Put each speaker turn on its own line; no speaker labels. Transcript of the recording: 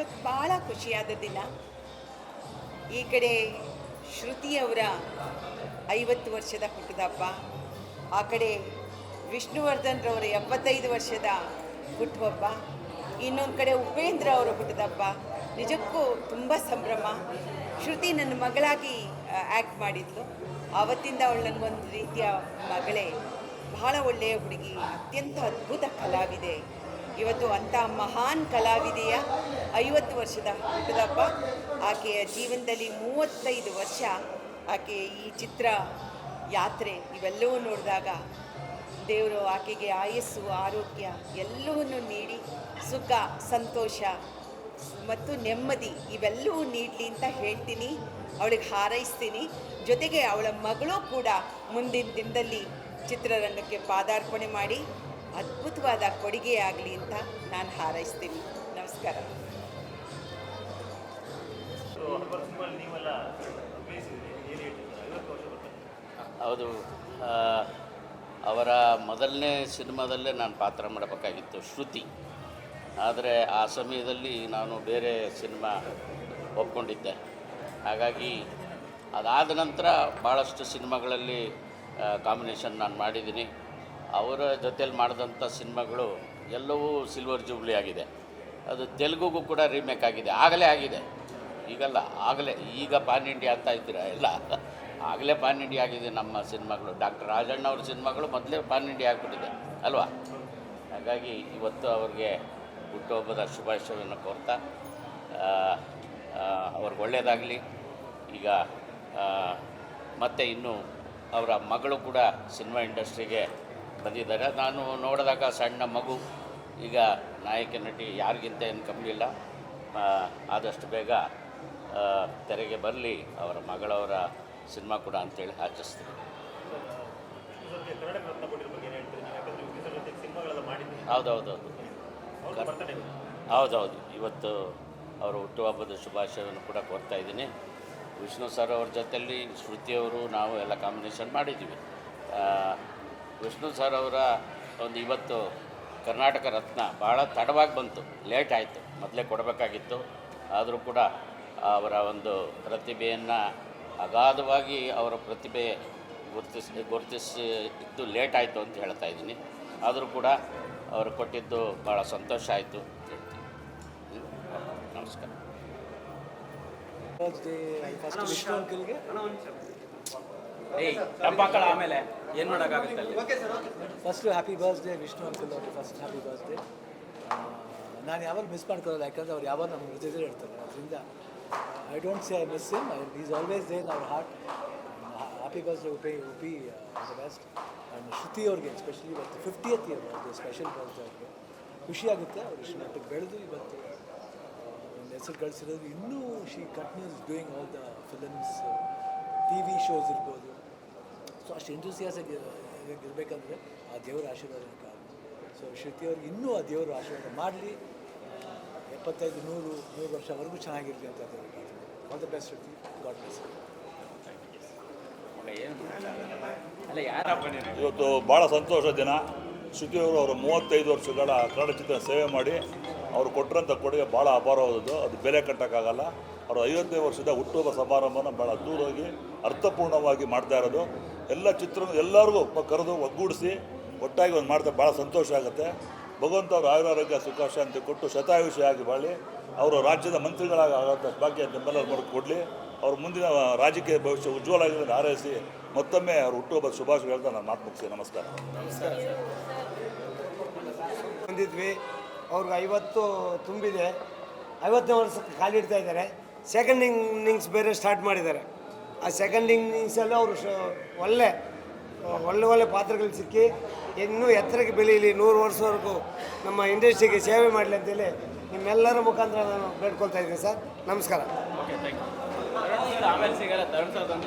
ಇವತ್ತು ಭಾಳ ಖುಷಿಯಾದ ದಿನ. ಈ ಕಡೆ ಶ್ರುತಿಯವರ 50 ವರ್ಷದ ಹುಟ್ಟುಹಬ್ಬ, ಆ ಕಡೆ ವಿಷ್ಣುವರ್ಧನ್ ರವರ 75 ವರ್ಷದ ಹುಟ್ಟುಹಬ್ಬ, ಇನ್ನೊಂದು ಕಡೆ ಉಪೇಂದ್ರ ಅವರ ಹುಟ್ಟುಹಬ್ಬ. ನಿಜಕ್ಕೂ ತುಂಬ ಸಂಭ್ರಮ. ಶ್ರುತಿ ನನ್ನ ಮಗಳಾಗಿ ಆ್ಯಕ್ಟ್ ಮಾಡಿದ್ಲು. ಆವತ್ತಿಂದ ಅವಳು ನನಗೊಂದು ರೀತಿಯ ಮಗಳೇ. ಬಹಳ ಒಳ್ಳೆಯ ಹುಡುಗಿ, ಅತ್ಯಂತ ಅದ್ಭುತ ಕಲಾವಿದೆ. ಇವತ್ತು ಅಂಥ ಮಹಾನ್ ಕಲಾವಿದೆಯ 50 ವರ್ಷದ ಹುಟ್ಟುಹಬ್ಬ. ಆಕೆಯ ಜೀವನದಲ್ಲಿ 35 ವರ್ಷ ಆಕೆಯ ಈ ಚಿತ್ರ ಯಾತ್ರೆ ಇವೆಲ್ಲವೂ ನೋಡಿದಾಗ ದೇವರು ಆಕೆಗೆ ಆಯಸ್ಸು, ಆರೋಗ್ಯ ಎಲ್ಲವನ್ನೂ ನೀಡಿ ಸುಖ, ಸಂತೋಷ ಮತ್ತು ನೆಮ್ಮದಿ ಇವೆಲ್ಲವೂ ನೀಡಲಿ ಅಂತ ಹೇಳ್ತೀನಿ. ಅವಳಿಗೆ ಹಾರೈಸ್ತೀನಿ. ಜೊತೆಗೆ ಅವಳ ಮಗಳು ಕೂಡ ಮುಂದಿನ ದಿನದಲ್ಲಿ ಚಿತ್ರರಂಗಕ್ಕೆ ಪಾದಾರ್ಪಣೆ ಮಾಡಿ ಅದ್ಭುತವಾದ ಕೊಡುಗೆ ಆಗಲಿ ಅಂತ ನಾನು ಹಾರೈಸ್ತೀನಿ. ನಮಸ್ಕಾರ.
ಹೌದು, ಅವರ ಮೊದಲನೇ ಸಿನಿಮಾದಲ್ಲೇ ನಾನು ಪಾತ್ರ ಮಾಡಬೇಕಾಗಿತ್ತು, ಶ್ರುತಿ. ಆದರೆ ಆ ಸಮಯದಲ್ಲಿ ನಾನು ಬೇರೆ ಸಿನಿಮಾ ಒಪ್ಕೊಂಡಿದ್ದೆ. ಹಾಗಾಗಿ ಅದಾದ ನಂತರ ಭಾಳಷ್ಟು ಸಿನಿಮಾಗಳಲ್ಲಿ ಕಾಂಬಿನೇಷನ್ ನಾನು ಮಾಡಿದ್ದೀನಿ. ಅವರ ಜೊತೇಲಿ ಮಾಡಿದಂಥ ಸಿನಿಮಾಗಳು ಎಲ್ಲವೂ ಸಿಲ್ವರ್ ಜೂಬ್ಲಿ ಆಗಿದೆ. ಅದು ತೆಲುಗುಗೂ ಕೂಡ ರೀಮೇಕ್ ಆಗಿದೆ, ಆಗಲೇ ಆಗಿದೆ, ಈಗಲ್ಲ ಆಗಲೇ. ಈಗ ಪಾನ್ ಇಂಡಿಯಾ ಅಂತ ಇದ್ದೀರಾ ಎಲ್ಲ, ಆಗಲೇ ಪಾನ್ ಇಂಡಿಯಾ ಆಗಿದೆ ನಮ್ಮ ಸಿನಿಮಾಗಳು. ಡಾಕ್ಟರ್ ರಾಜಣ್ಣ ಅವ್ರ ಸಿನಿಮಾಗಳು ಮೊದಲೇ ಪಾನ್ ಇಂಡಿಯಾ ಆಗಿಬಿಟ್ಟಿದೆ ಅಲ್ವಾ. ಹಾಗಾಗಿ ಇವತ್ತು ಅವ್ರಿಗೆ ಹುಟ್ಟುಹಬ್ಬದ ಶುಭಾಶಯವನ್ನು ಕೋರ್ತಾ ಅವ್ರಿಗೆ ಒಳ್ಳೆಯದಾಗಲಿ. ಈಗ ಮತ್ತು ಇನ್ನು ಅವರ ಮಗಳು ಕೂಡ ಸಿನಿಮಾ ಇಂಡಸ್ಟ್ರಿಗೆ ಬಂದಿದ್ದಾರೆ. ನಾನು ನೋಡಿದಾಗ ಸಣ್ಣ ಮಗು, ಈಗ ನಾಯಕ ನಟಿ ಯಾರಿಗಿಂತ ಏನು ಕಮ್ಮಿ ಇಲ್ಲ. ಆದಷ್ಟು ಬೇಗ ತೆರೆಗೆ ಬರಲಿ ಅವರ ಮಗಳವರ ಸಿನಿಮಾ ಕೂಡ ಅಂತೇಳಿ ಆಚರಿಸ್ತೀನಿ. ಹೌದೌದು ಹೌದೌದು, ಇವತ್ತು ಅವರ ಹುಟ್ಟುಹಬ್ಬದ ಶುಭಾಶಯವನ್ನು ಕೂಡ ಕೋರ್ತಾ ಇದ್ದೀನಿ. ವಿಷ್ಣು ಸರ್ ಅವ್ರ ಜೊತೆಯಲ್ಲಿ ಶ್ರುತಿಯವರು ನಾವು ಎಲ್ಲ ಕಾಂಬಿನೇಷನ್ ಮಾಡಿದ್ದೀವಿ. ವಿಷ್ಣು ಸರ್ ಅವರ ಒಂದು ಇವತ್ತು ಕರ್ನಾಟಕ ರತ್ನ ಭಾಳ ತಡವಾಗಿ ಬಂತು, ಲೇಟ್ ಆಯಿತು. ಮೊದಲೇ ಕೊಡಬೇಕಾಗಿತ್ತು. ಆದರೂ ಕೂಡ ಅವರ ಒಂದು ಪ್ರತಿಭೆಯನ್ನು ಅಗಾಧವಾಗಿ ಅವರ ಪ್ರತಿಭೆ ಗುರುತಿಸಿದ್ದು ಲೇಟ್ ಆಯಿತು ಅಂತ ಹೇಳ್ತಾ ಇದ್ದೀನಿ. ಆದರೂ ಕೂಡ ಅವರು ಕೊಟ್ಟಿದ್ದು ಭಾಳ ಸಂತೋಷ ಆಯಿತು. ನಮಸ್ಕಾರ.
ಆಮೇಲೆ ಏನು ಮಾಡೋಕ್ಕಾಗುತ್ತೆ.
First happy birthday Vishnu uncle ಅವ್ರಿಗೆ. First happy birthday. ನಾನು ಯಾವಾಗ ಮಿಸ್ ಮಾಡ್ಕೊಳ್ಳೋಲ್ಲ, ಯಾಕಂದರೆ ಅವ್ರು ಯಾವಾಗ ನಮ್ಮ ಜೊತೆ ಇರ್ತಾರೆ. ಅದರಿಂದ I don't say I miss him. Is always there in our heart. Happy birthday Uppi the best. And Shruti ಅವ್ರಿಗೆ ಎಸ್ಪೆಷಲಿ ಇವತ್ತು 50th ಇಯರ್ ಅವ್ರಿಗೆ ಸ್ಪೆಷಲ್ ಬರ್ತ್ಡೇ ಅವ್ರಿಗೆ. ಖುಷಿಯಾಗುತ್ತೆ. ಅವರು ಇಷ್ಟು ಮಟ್ಟಿಗೆ ಬೆಳೆದು ಇವತ್ತು ಒಂದು ಹೆಸರು ಗಳಿಸಿರೋದು. ಇನ್ನೂ she continues doing all the films, TV shows ಇರ್ಬೋದು. ಸೊ ಅಷ್ಟು ಎಂಥೂಸಿಯಾಸಾಗಿ ಇರಬೇಕಂದ್ರೆ ಆ ದೇವರ ಆಶೀರ್ವಾದ ಕಾರಣ. ಸೊ ಶ್ರುತಿಯವ್ರಿಗೆ ಇನ್ನೂ ಆ ದೇವರು ಆಶೀರ್ವಾದ ಮಾಡಲಿ. 75-100 ವರ್ಷವರೆಗೂ ಚೆನ್ನಾಗಿರಲಿ ಅಂತ ದೇವರಿಗೆ. All the best Shruti. God bless.
ಇವತ್ತು ಭಾಳ ಸಂತೋಷ ದಿನ. ಶ್ರುತಿಯವರು ಅವರು 35 ವರ್ಷಗಳ ಕನ್ನಡ ಚಿತ್ರ ಸೇವೆ ಮಾಡಿ ಅವರು ಕೊಟ್ಟರಂಥ ಕೊಡುಗೆ ಭಾಳ ಅಪಾರವಾದದ್ದು. ಅದು ಬೆಲೆ ಕಟ್ಟೋಕ್ಕಾಗಲ್ಲ. ಅವರು 50ನೇ ವರ್ಷದ ಹುಟ್ಟುಹಬ್ಬ ಸಮಾರಂಭನ ಭಾಳ ಅದ್ಭುತವಾಗಿ ಅರ್ಥಪೂರ್ಣವಾಗಿ ಮಾಡ್ತಾ ಇರೋದು. ಎಲ್ಲ ಎಲ್ಲರಿಗೂ ಕರೆದು ಒಗ್ಗೂಡಿಸಿ ಒಟ್ಟಾಗಿ ಒಂದು ಮಾಡ್ತಾ ಭಾಳ ಸಂತೋಷ ಆಗುತ್ತೆ. ಭಗವಂತ ಅವರು ಆಯುರಾರೋಗ್ಯ ಸುಖ ಶಾಂತಿ ಕೊಟ್ಟು ಶತಾಯುಷಿಯಾಗಿ ಬಾಳಿ ಅವರು ರಾಜ್ಯದ ಮಂತ್ರಿಗಳಾಗೋ ಭಾಗ್ಯ ನಮ್ಮೆಲ್ಲರ ಮೂಲಕ ಕೊಡಲಿ. ಅವ್ರ ಮುಂದಿನ ರಾಜಕೀಯ ಭವಿಷ್ಯ ಉಜ್ವಲವಾಗಿ ಹಾರೈಸಿ ಮತ್ತೊಮ್ಮೆ ಅವರು ಹುಟ್ಟುಹಬ್ಬದ ಶುಭಾಶಯ ಹೇಳ್ತಾ ನಾನು ಮಾತು ಮುಗಿಸಿ. ನಮಸ್ಕಾರ.
ಬಂದಿದ್ವಿ, ಅವ್ರಿಗೆ 50 ತುಂಬಿದೆ. 50ನೇ ವರ್ಷಕ್ಕೆ ಕಾಲಿಡ್ತಾ ಇದ್ದಾರೆ. ಸೆಕೆಂಡ್ ಇನ್ನಿಂಗ್ಸ್ ಬೇರೆ ಸ್ಟಾರ್ಟ್ ಮಾಡಿದ್ದಾರೆ. ಆ ಸೆಕೆಂಡ್ ಇನ್ನಿಂಗ್ಸಲ್ಲೂ ಅವರು ಒಳ್ಳೆ ಪಾತ್ರಗಳು ಸಿಕ್ಕಿ ಇನ್ನೂ ಎತ್ತರಕ್ಕೆ ಬೆಳೀಲಿ, 100 ವರ್ಷವರೆಗೂ ನಮ್ಮ ಇಂಡಸ್ಟ್ರಿಗೆ ಸೇವೆ ಮಾಡಲಿ ಅಂತೇಳಿ ನಿಮ್ಮೆಲ್ಲರ ಮುಖಾಂತರ ನಾನು ಬೇಡ್ಕೊಳ್ತಾ ಇದ್ದೀನಿ ಸರ್. ನಮಸ್ಕಾರ.
ಆಮೇಲೆ ಸಿಗಲ್ಲ.